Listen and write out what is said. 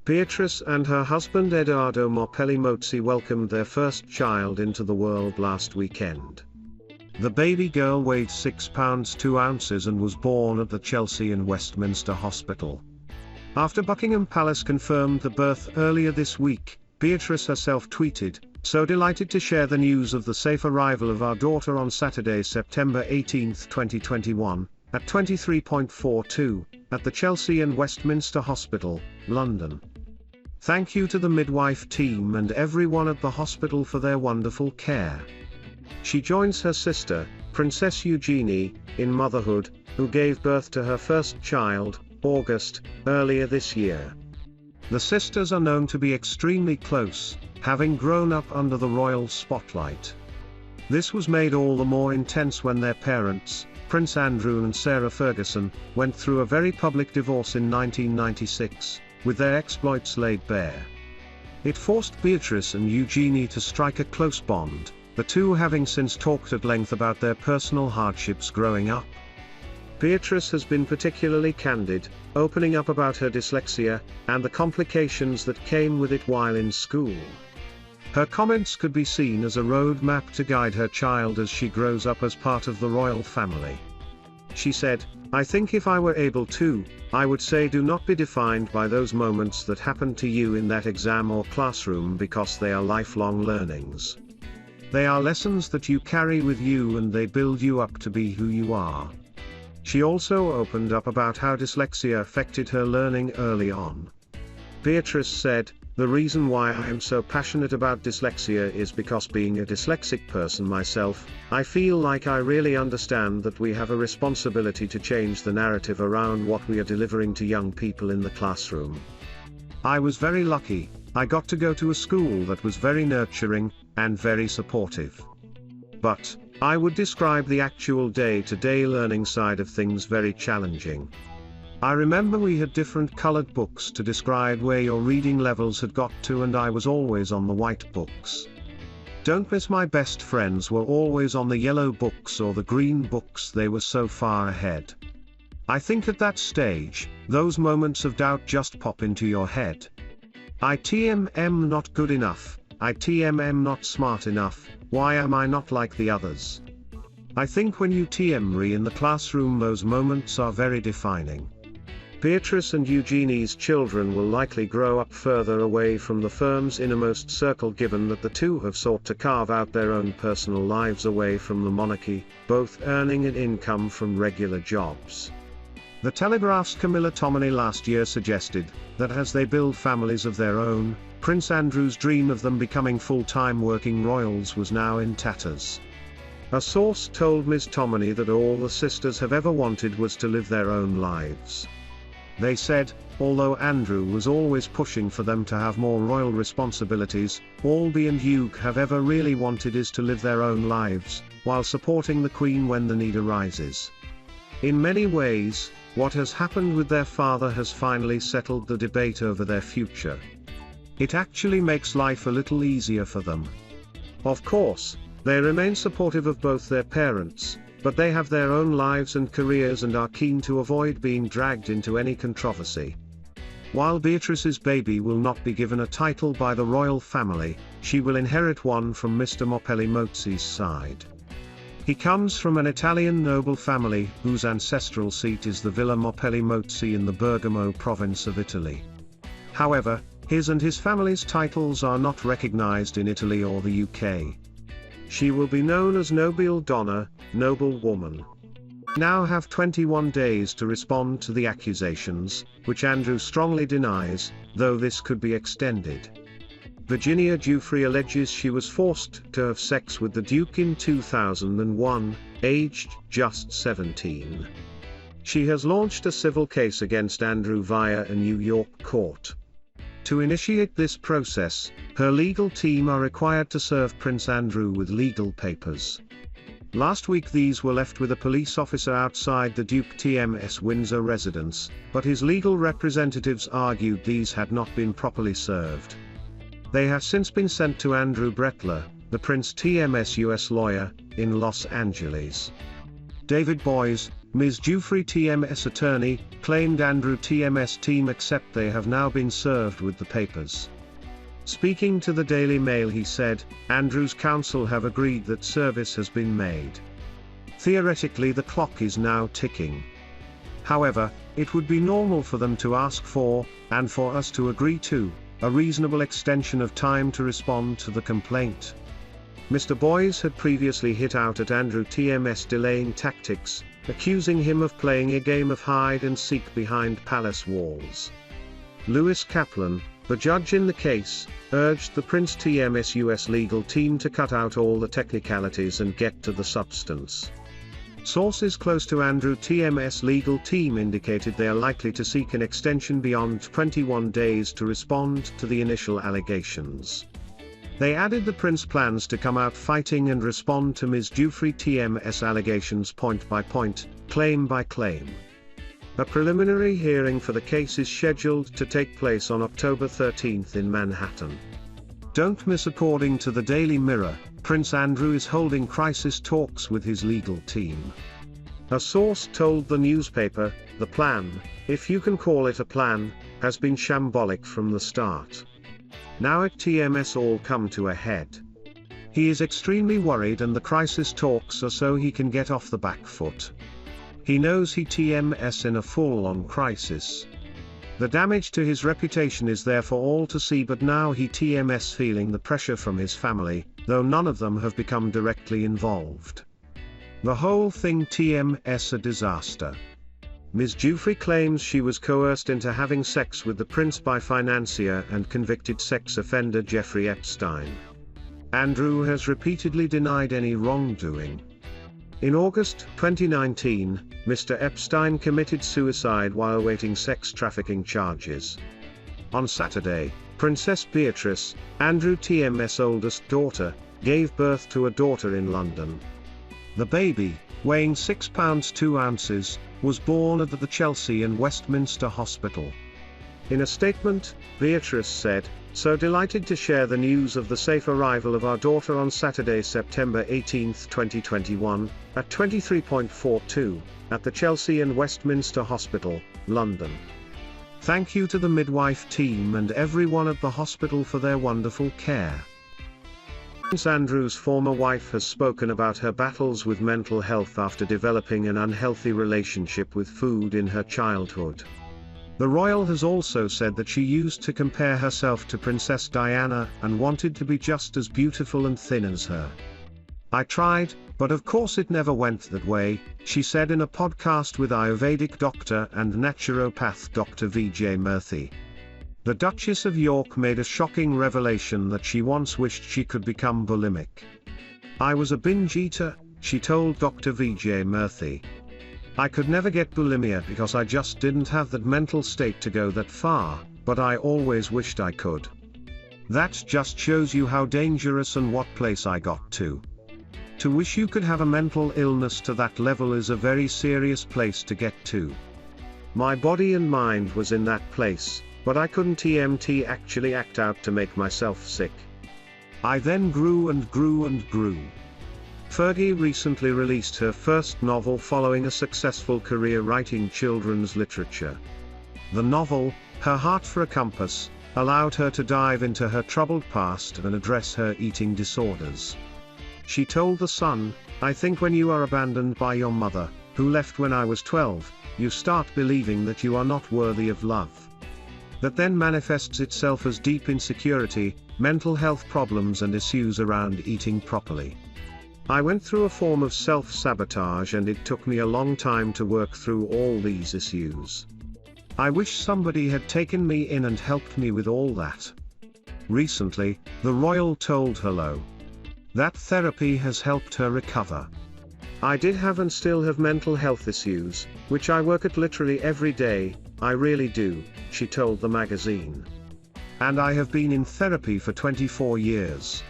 Beatrice and her husband Edoardo Morpelli Mozzi welcomed their first child into the world last weekend. The baby girl weighed 6 pounds 2 ounces and was born at the Chelsea and Westminster Hospital. After Buckingham Palace confirmed the birth earlier this week, Beatrice herself tweeted, "So delighted to share the news of the safe arrival of our daughter on Saturday, September 18, 2021, at 23.42, at the Chelsea and Westminster Hospital, London. Thank you to the midwife team and everyone at the hospital for their wonderful care." She joins her sister, Princess Eugenie, in motherhood, who gave birth to her first child, August, earlier this year. The sisters are known to be extremely close, having grown up under the royal spotlight. This was made all the more intense when their parents, Prince Andrew and Sarah Ferguson, went through a very public divorce in 1996, with their exploits laid bare. It forced Beatrice and Eugenie to strike a close bond, the two having since talked at length about their personal hardships growing up. Beatrice has been particularly candid, opening up about her dyslexia, and the complications that came with it while in school. Her comments could be seen as a roadmap to guide her child as she grows up as part of the royal family. She said, "I think if I were able to, I would say do not be defined by those moments that happen to you in that exam or classroom because they are lifelong learnings. They are lessons that you carry with you and they build you up to be who you are." She also opened up about how dyslexia affected her learning early on. Beatrice said, "The reason why I am so passionate about dyslexia is because being a dyslexic person myself, I feel like I really understand that we have a responsibility to change the narrative around what we are delivering to young people in the classroom. I was very lucky, I got to go to a school that was very nurturing, and very supportive. But, I would describe the actual day-to-day learning side of things very challenging. I remember we had different colored books to describe where your reading levels had got to and I was always on the white books. Don't miss my best friends were always on the yellow books or the green books, they were so far ahead. I think at that stage, those moments of doubt just pop into your head. I'm not good enough, I'm not smart enough, why am I not like the others? I think when you TM-re in the classroom those moments are very defining. Beatrice and Eugenie's children will likely grow up further away from the firm's innermost circle given that the two have sought to carve out their own personal lives away from the monarchy, both earning an income from regular jobs. The Telegraph's Camilla Tominey last year suggested that as they build families of their own, Prince Andrew's dream of them becoming full-time working royals was now in tatters. A source told Ms. Tominey that all the sisters have ever wanted was to live their own lives. They said, although Andrew was always pushing for them to have more royal responsibilities, all Bea and Hugh have ever really wanted is to live their own lives, while supporting the Queen when the need arises. In many ways, what has happened with their father has finally settled the debate over their future. It actually makes life a little easier for them. Of course, they remain supportive of both their parents, but they have their own lives and careers and are keen to avoid being dragged into any controversy. While Beatrice's baby will not be given a title by the royal family, she will inherit one from Mr. Morpelli Mozzi's side. He comes from an Italian noble family whose ancestral seat is the Villa Morpelli Mozzi in the Bergamo province of Italy. However, his and his family's titles are not recognized in Italy or the UK. She will be known as Nobile Donna, noble woman. Now have 21 days to respond to the accusations, which Andrew strongly denies, though this could be extended. Virginia Giuffre alleges she was forced to have sex with the Duke in 2001, aged just 17. She has launched a civil case against Andrew via a New York court. To initiate this process, her legal team are required to serve Prince Andrew with legal papers. Last week these were left with a police officer outside the Duke TMS Windsor residence, but his legal representatives argued these had not been properly served. They have since been sent to Andrew Brettler, the Prince TMS US lawyer, in Los Angeles. David Boies, Ms. Giuffre TMS attorney, claimed Andrew TMS team accept they have now been served with the papers. Speaking to the Daily Mail he said, Andrew's counsel have agreed that service has been made. Theoretically the clock is now ticking. However, it would be normal for them to ask for, and for us to agree to, a reasonable extension of time to respond to the complaint. Mr. Boyes had previously hit out at Andrew TMS delaying tactics, accusing him of playing a game of hide and seek behind palace walls. Lewis Kaplan, the judge in the case, urged the Prince TMS US legal team to cut out all the technicalities and get to the substance. Sources close to Andrew TMS legal team indicated they are likely to seek an extension beyond 21 days to respond to the initial allegations. They added the Prince plans to come out fighting and respond to Ms. Giuffre TMS allegations point by point, claim by claim. A preliminary hearing for the case is scheduled to take place on October 13 in Manhattan. Don't miss. According to the Daily Mirror, Prince Andrew is holding crisis talks with his legal team. A source told the newspaper, the plan, if you can call it a plan, has been shambolic from the start. Now at TMS all come to a head. He is extremely worried and the crisis talks are so he can get off the back foot. He knows he TMS in a full-on crisis. The damage to his reputation is there for all to see, but now he TMS feeling the pressure from his family, though none of them have become directly involved. The whole thing TMS a disaster. Ms. Giuffre claims she was coerced into having sex with the prince by financier and convicted sex offender Jeffrey Epstein. Andrew has repeatedly denied any wrongdoing. In August 2019, Mr. Epstein committed suicide while awaiting sex trafficking charges. On Saturday, Princess Beatrice, Andrew TMS' oldest daughter, gave birth to a daughter in London. The baby, weighing 6 pounds 2 ounces, was born at the Chelsea and Westminster Hospital. In a statement, Beatrice said, "So delighted to share the news of the safe arrival of our daughter on Saturday, September 18, 2021, at 23.42, at the Chelsea and Westminster Hospital, London. Thank you to the midwife team and everyone at the hospital for their wonderful care." Prince Andrew's former wife has spoken about her battles with mental health after developing an unhealthy relationship with food in her childhood. The royal has also said that she used to compare herself to Princess Diana and wanted to be just as beautiful and thin as her. "I tried, but of course it never went that way," she said in a podcast with Ayurvedic doctor and naturopath Dr. Vijay Murthy. The Duchess of York made a shocking revelation that she once wished she could become bulimic. "I was a binge eater," she told Dr. Vijay Murthy. "I could never get bulimia because I just didn't have that mental state to go that far, but I always wished I could. That just shows you how dangerous and what place I got to. To wish you could have a mental illness to that level is a very serious place to get to. My body and mind was in that place, but I couldn't TMT actually act out to make myself sick. I then grew and grew and grew." Fergie recently released her first novel following a successful career writing children's literature. The novel, Her Heart for a Compass, allowed her to dive into her troubled past and address her eating disorders. She told The Sun, "I think when you are abandoned by your mother, who left when I was 12, you start believing that you are not worthy of love. That then manifests itself as deep insecurity, mental health problems and issues around eating properly. I went through a form of self-sabotage and it took me a long time to work through all these issues. I wish somebody had taken me in and helped me with all that." Recently, the royal told Hello that therapy has helped her recover. "I did have and still have mental health issues, which I work at literally every day, I really do," she told the magazine. "And I have been in therapy for 24 years.